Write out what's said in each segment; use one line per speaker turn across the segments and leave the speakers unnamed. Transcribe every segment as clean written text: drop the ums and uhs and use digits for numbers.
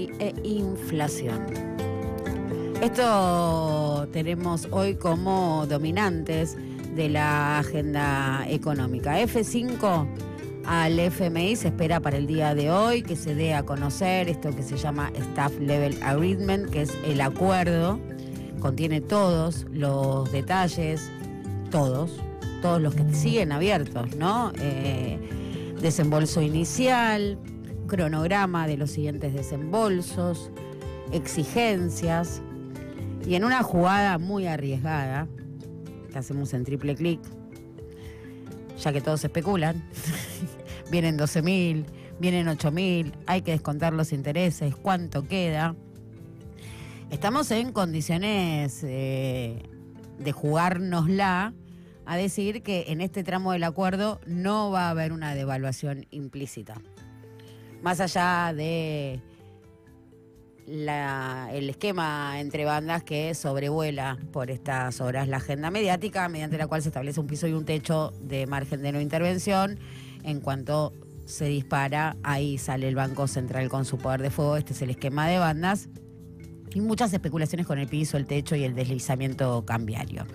laboral e inflación. Esto tenemos hoy como dominantes de la agenda económica. F5 al FMI se espera para el día de hoy que se dé a conocer esto que se llama Staff Level Agreement, que es el acuerdo, contiene todos los detalles, todos los que siguen abiertos, ¿no? Desembolso inicial, cronograma de los siguientes desembolsos, exigencias, y en una jugada muy arriesgada, que hacemos en triple clic, ya que todos especulan, vienen 12.000, vienen 8.000, hay que descontar los intereses, ¿cuánto queda? Estamos en condiciones de jugárnosla a decir que en este tramo del acuerdo no va a haber una devaluación implícita. Más allá de el esquema entre bandas que sobrevuela por estas horas la agenda mediática, mediante la cual se establece un piso y un techo de margen de no intervención. En cuanto se dispara, ahí sale el Banco Central con su poder de fuego. Este es el esquema de bandas. Y muchas especulaciones con el piso, el techo y el deslizamiento cambiario.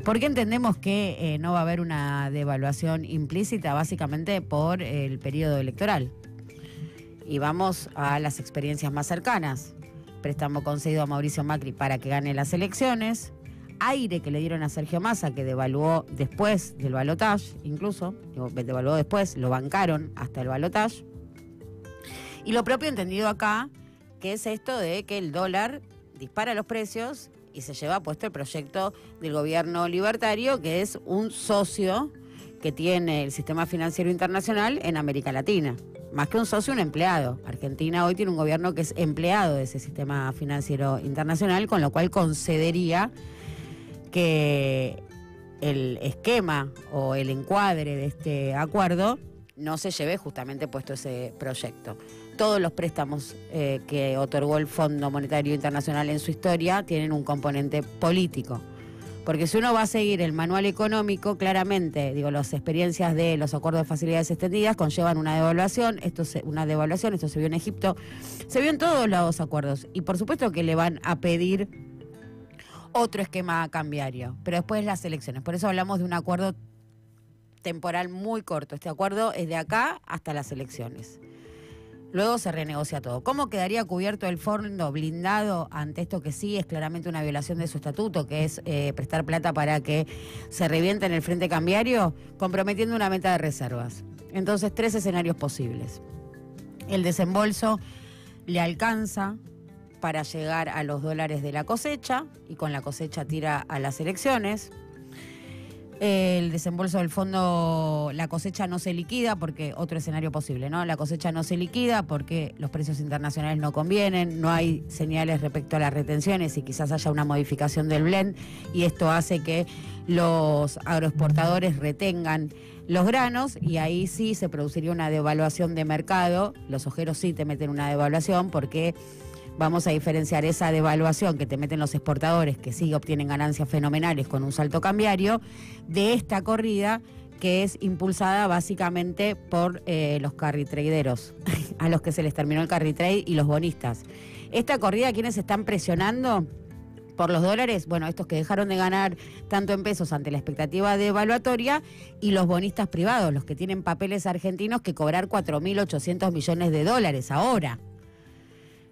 ¿Por qué entendemos que no va a haber una devaluación implícita? Básicamente por el periodo electoral. Y vamos a las experiencias más cercanas. Préstamo concedido a Mauricio Macri para que gane las elecciones. Aire que le dieron a Sergio Massa, que devaluó después del balotaje, incluso. Devaluó después, lo bancaron hasta el balotaje. Y lo propio entendido acá, que es esto de que el dólar dispara los precios y se lleva puesto el proyecto del gobierno libertario, que es un socio que tiene el sistema financiero internacional en América Latina. Más que un socio, un empleado. Argentina hoy tiene un gobierno que es empleado de ese sistema financiero internacional, con lo cual concedería que el esquema o el encuadre de este acuerdo no se lleve justamente puesto ese proyecto. Todos los préstamos que otorgó el Fondo Monetario Internacional en su historia tienen un componente político. Porque si uno va a seguir el manual económico, claramente, las experiencias de los acuerdos de facilidades extendidas conllevan una devaluación. Esto se vio en Egipto, se vio en todos los acuerdos. Y por supuesto que le van a pedir otro esquema cambiario, pero después las elecciones. Por eso hablamos de un acuerdo temporal muy corto. Este acuerdo es de acá hasta las elecciones. Luego se renegocia todo. ¿Cómo quedaría cubierto el fondo blindado ante esto que sí es claramente una violación de su estatuto, que es prestar plata para que se reviente en el frente cambiario, comprometiendo una meta de reservas? Entonces, 3 escenarios posibles. El desembolso le alcanza para llegar a los dólares de la cosecha y con la cosecha tira a las elecciones. El desembolso del fondo, la cosecha no se liquida porque, otro escenario posible, ¿no? La cosecha no se liquida porque los precios internacionales no convienen, no hay señales respecto a las retenciones y quizás haya una modificación del blend y esto hace que los agroexportadores retengan los granos y ahí sí se produciría una devaluación de mercado. Los ojeros sí te meten una devaluación porque vamos a diferenciar esa devaluación que te meten los exportadores, que sí obtienen ganancias fenomenales con un salto cambiario, de esta corrida que es impulsada básicamente por los carry traderos, a los que se les terminó el carry trade, y los bonistas. Esta corrida, ¿quiénes están presionando por los dólares? Bueno, estos que dejaron de ganar tanto en pesos ante la expectativa devaluatoria, y los bonistas privados, los que tienen papeles argentinos que cobrar 4.800 millones de dólares ahora.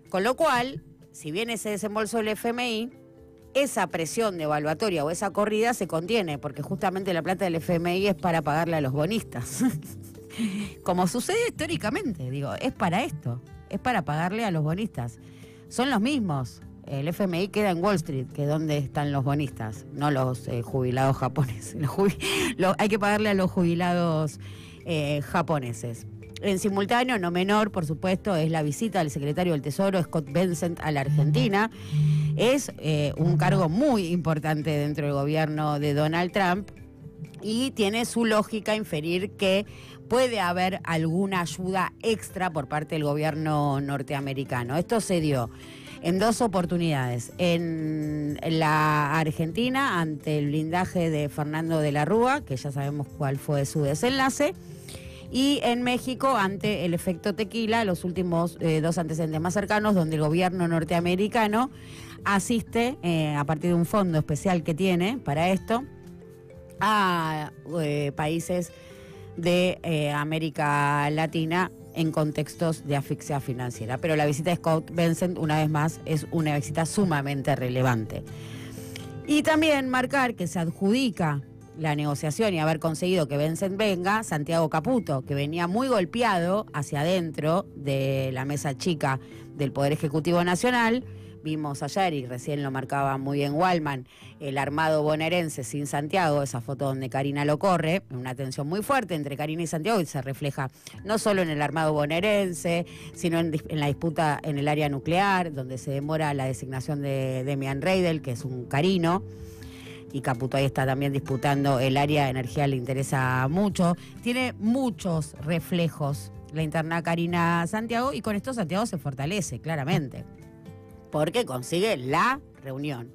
Con lo cual, si bien ese desembolso del FMI, esa presión devaluatoria o esa corrida se contiene, porque justamente la plata del FMI es para pagarle a los bonistas. Como sucede históricamente, es para esto, es para pagarle a los bonistas. Son los mismos. El FMI queda en Wall Street, que es donde están los bonistas, no los jubilados japoneses. Hay que pagarle a los jubilados japoneses. En simultáneo, no menor, por supuesto, es la visita del secretario del Tesoro, Scott Bessent, a la Argentina. Es un cargo muy importante dentro del gobierno de Donald Trump y tiene su lógica inferir que puede haber alguna ayuda extra por parte del gobierno norteamericano. Esto se dio en 2 oportunidades. En la Argentina, ante el blindaje de Fernando de la Rúa, que ya sabemos cuál fue su desenlace, Y en México, ante el efecto tequila, los últimos 2 antecedentes más cercanos, donde el gobierno norteamericano asiste, a partir de un fondo especial que tiene para esto, a países de América Latina en contextos de asfixia financiera. Pero la visita de Scott Bessent, una vez más, es una visita sumamente relevante. Y también marcar que se adjudica la negociación y haber conseguido que Bessent venga Santiago Caputo, que venía muy golpeado hacia adentro de la mesa chica del Poder Ejecutivo Nacional. Vimos ayer, y recién lo marcaba muy bien Waldman, el armado bonaerense sin Santiago, esa foto donde Karina lo corre, una tensión muy fuerte entre Karina y Santiago, y se refleja no solo en el armado bonaerense, sino en la disputa en el área nuclear, donde se demora la designación de Demian Reidel, que es un carino, y Caputo ahí está también disputando el área de energía, le interesa mucho. Tiene muchos reflejos la interna Karina Santiago, y con esto Santiago se fortalece, claramente, porque consigue la reunión.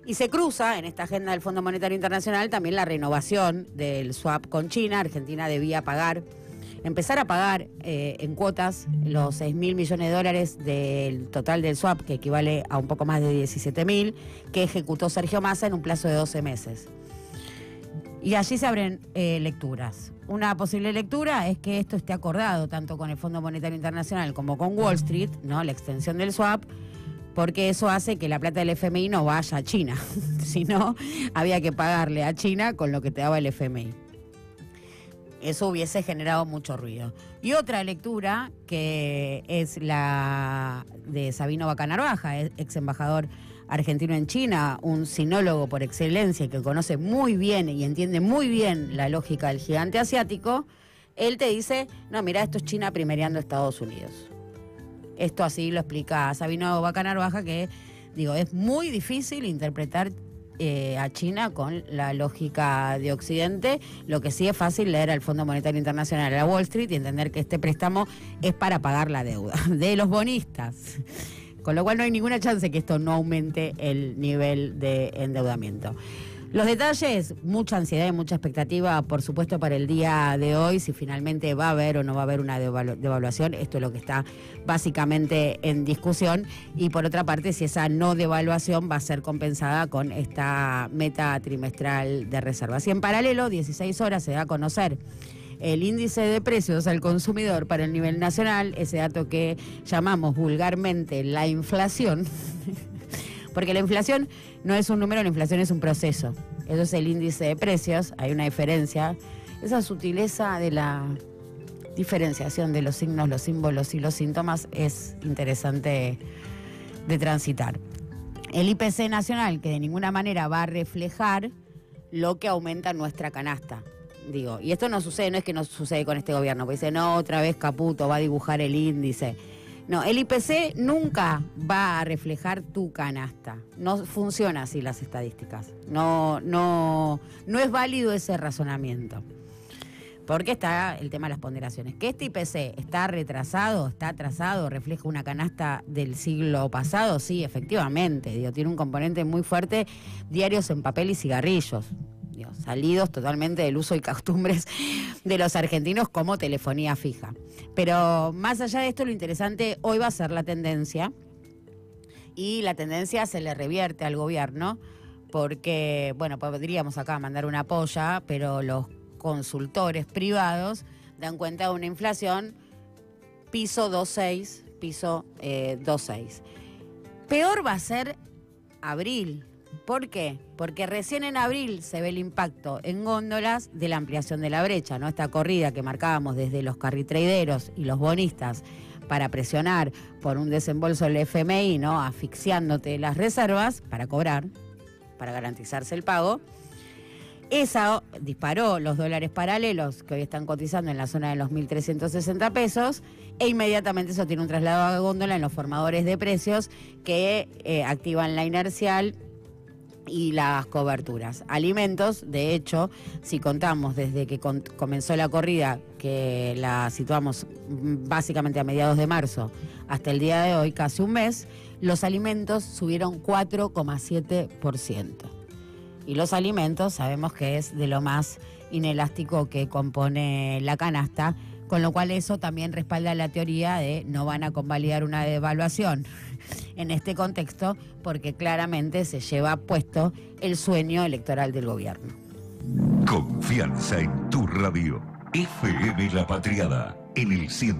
Y se cruza en esta agenda del Fondo Monetario Internacional también la renovación del swap con China. Argentina debía empezar a pagar en cuotas los 6.000 millones de dólares del total del swap, que equivale a un poco más de 17.000, que ejecutó Sergio Massa en un plazo de 12 meses. Y allí se abren lecturas. Una posible lectura es que esto esté acordado tanto con el Fondo Monetario Internacional como con Wall Street, ¿no? La extensión del swap, porque eso hace que la plata del FMI no vaya a China. Si no, había que pagarle a China con lo que te daba el FMI. Eso hubiese generado mucho ruido. Y otra lectura, que es la de Sabino Bacanarvaja, ex embajador argentino en China, un sinólogo por excelencia que conoce muy bien y entiende muy bien la lógica del gigante asiático. Él te dice, no, mira, esto es China primereando a Estados Unidos. Esto así lo explica Sabino Bacanarvaja, que, digo, es muy difícil interpretar a China con la lógica de Occidente. Lo que sí es fácil leer al Fondo Monetario Internacional, a la Wall Street, y entender que este préstamo es para pagar la deuda de los bonistas. Con lo cual no hay ninguna chance que esto no aumente el nivel de endeudamiento. Los detalles, mucha ansiedad y mucha expectativa, por supuesto, para el día de hoy, si finalmente va a haber o no va a haber una devaluación. Esto es lo que está básicamente en discusión. Y por otra parte, si esa no devaluación va a ser compensada con esta meta trimestral de reservas. Y en paralelo, 16 horas, se da a conocer el índice de precios al consumidor para el nivel nacional, ese dato que llamamos vulgarmente la inflación. Porque la inflación no es un número, la inflación es un proceso. Eso es el índice de precios, hay una diferencia. Esa sutileza de la diferenciación de los signos, los símbolos y los síntomas es interesante de transitar. El IPC nacional, que de ninguna manera va a reflejar lo que aumenta nuestra canasta. Digo, y esto no sucede, no es que no sucede con este gobierno, porque dice, no, otra vez Caputo va a dibujar el índice. No, el IPC nunca va a reflejar tu canasta. No funciona así las estadísticas. No es válido ese razonamiento. Porque está el tema de las ponderaciones. Que este IPC está retrasado, está atrasado, refleja una canasta del siglo pasado, sí, efectivamente. Digo, tiene un componente muy fuerte, diarios en papel y cigarrillos. Digo, salidos totalmente del uso y costumbres de los argentinos como telefonía fija. Pero más allá de esto, lo interesante hoy va a ser la tendencia, y la tendencia se le revierte al gobierno, porque, bueno, podríamos acá mandar una polla, pero los consultores privados dan cuenta de una inflación piso 2.6, piso 2.6. Peor va a ser abril. ¿Por qué? Porque recién en abril se ve el impacto en góndolas de la ampliación de la brecha, ¿no? Esta corrida que marcábamos desde los carritraderos y los bonistas para presionar por un desembolso del FMI, ¿no? Asfixiándote las reservas para cobrar, para garantizarse el pago. Esa disparó los dólares paralelos, que hoy están cotizando en la zona de los 1.360 pesos, e inmediatamente eso tiene un traslado a góndola en los formadores de precios que activan la inercial y las coberturas. Alimentos, de hecho, si contamos desde que comenzó la corrida, que la situamos básicamente a mediados de marzo, hasta el día de hoy, casi un mes, los alimentos subieron 4,7%. Y los alimentos sabemos que es de lo más inelástico que compone la canasta, con lo cual eso también respalda la teoría de no van a convalidar una devaluación en este contexto, porque claramente se lleva puesto el sueño electoral del gobierno.
Confianza en tu radio. FM La Patriada, en el 100.